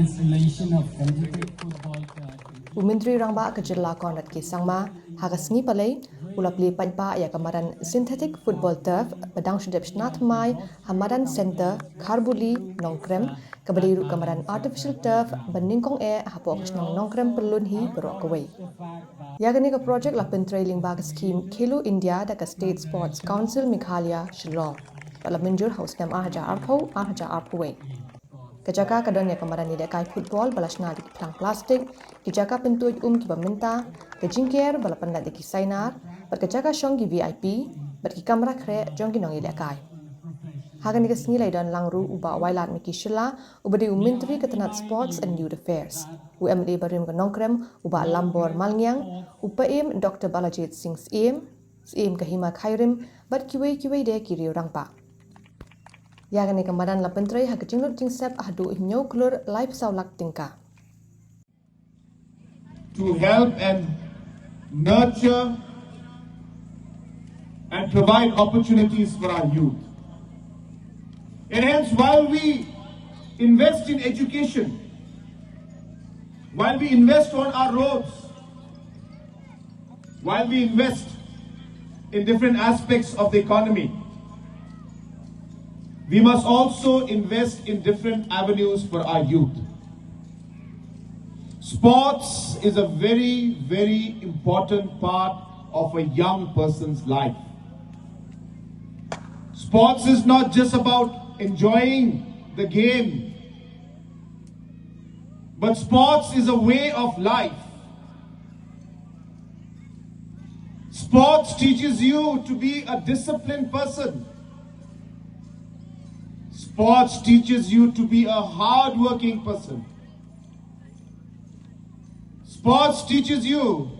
Installation of competitive football Myntri Rangbah ke jylla Conrad K Sangma, sngi Palei, Plie paidbah ya Madan synthetic football turf, Madan Centre, Madan Centre, Kharbuli, Nongkrem, Kabadiru Madan artificial turf, nyngkong hapoh shnong Nongkrem Pyllun hi baroh kawei. Yagani ka project la Myntri Rangbah scheme Khelo India da State Sports Council Meghalaya Shillong. Pala minjur house nam hapoh kawei. Kejaka kadonnya kemarin ni dekai football balas nadi pelang plastik, kejaka pintu kiba minta, kejingker bala pendat deki sainar, berkejaka shong VIP, berki kamera kre jong kinong dekai. Hagan ni kesngi dan langru uba wailat miki jylla ubadi Myntri ketenat sports and youth affairs. UMD barim ke Nongkrem uba lambor malngyang, upaim Dr. Balajit Singh Siem kahima khairim, berkiwei de kiri Rangbah. Yagani Madan la Myntri jingut jingsep ahdu nyau klur live saulak tingka. To help and nurture and provide opportunities for our youth. And hence, while we invest in education, while we invest on our roads, while we invest in different aspects of the economy, we must also invest in different avenues for our youth. Sports is a very, very important part of a young person's life. Sports is not just about enjoying the game, but sports is a way of life. Sports teaches you to be a disciplined person. Sports teaches you to be a hard-working person. Sports teaches you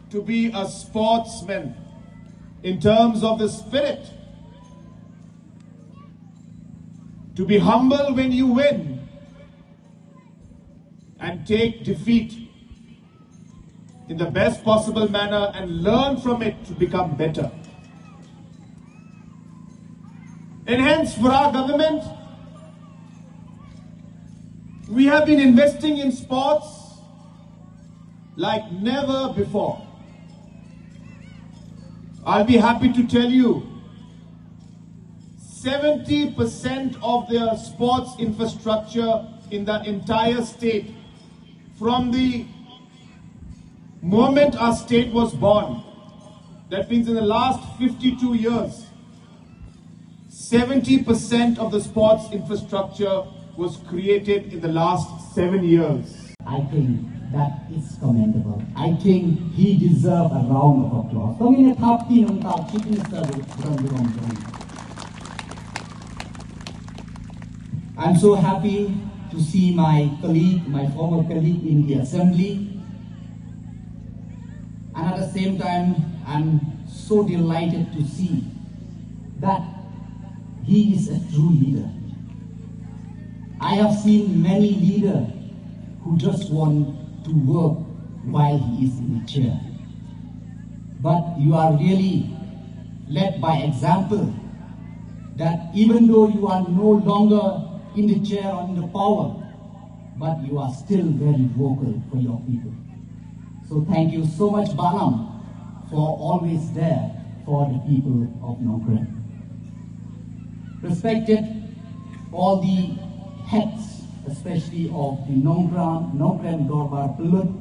to be a sportsman in terms of the spirit. To be humble when you win and take defeat in the best possible manner and learn from it to become better. And hence, for our government, we have been investing in sports like never before. I'll be happy to tell you, 70% of the sports infrastructure in the entire state, from the moment our state was born, that means in the last 52 years, 70% of the sports infrastructure was created in the last 7 years. I think that is commendable. I think he deserves a round of applause. I'm so happy to see my colleague, my former colleague in the assembly. And at the same time, I'm so delighted to see that he is a true leader. I have seen many leaders who just want to work while he is in the chair. But you are really led by example that even though you are no longer in the chair or in the power, but you are still very vocal for your people. So thank you so much, Balam, for always there for the people of Nongkrem. Respected all the heads, especially of the Nongkrem Pyllun,